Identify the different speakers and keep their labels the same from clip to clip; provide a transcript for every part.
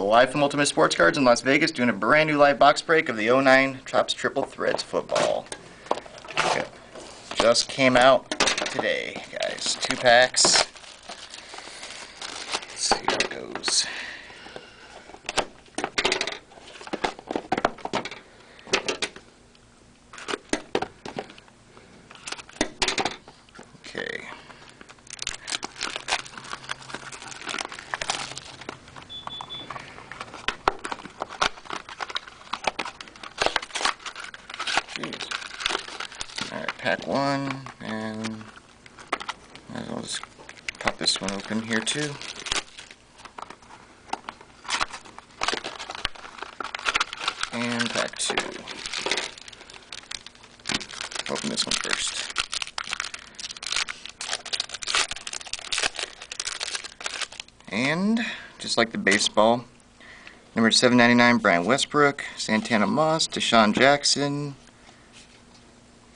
Speaker 1: Live from Ultimate Sports Cards in Las Vegas, doing a brand new live box break of the '09 TOPPS Triple Threads football. Okay. Just came out today, guys. 2 packs. Let's see how it goes. Okay. Alright, pack 1, and I'll just pop this one open here too. And pack 2. Open this one first. And, just like the baseball, number 799, Brian Westbrook, Santana Moss, Deshaun Jackson,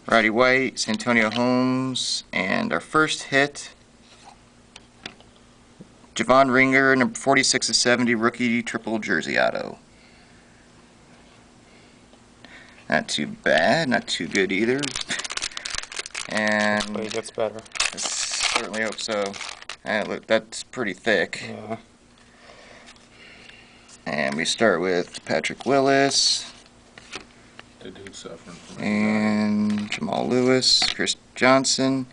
Speaker 1: Roddy White, Santonio Holmes, and our first hit, Javon Ringer, number 46/70, rookie triple jersey auto. Not too bad, not too good either. And
Speaker 2: hopefully it gets better.
Speaker 1: I certainly hope so. Look, that's pretty thick.
Speaker 2: Yeah.
Speaker 1: And we start with Patrick Willis,
Speaker 3: The dude suffering from
Speaker 1: and Jamal Lewis, Chris Johnson.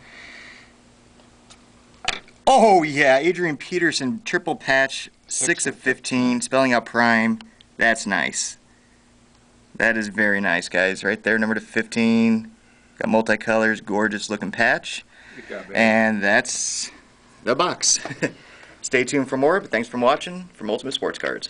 Speaker 1: Oh yeah, Adrian Peterson, triple patch, 6/15, spelling out prime. That's nice. That is very nice, guys. Right there, number to 15. Got multicolors, gorgeous looking patch. And that's the box. Stay tuned for more, but thanks for watching from Ultimate Sports Cards.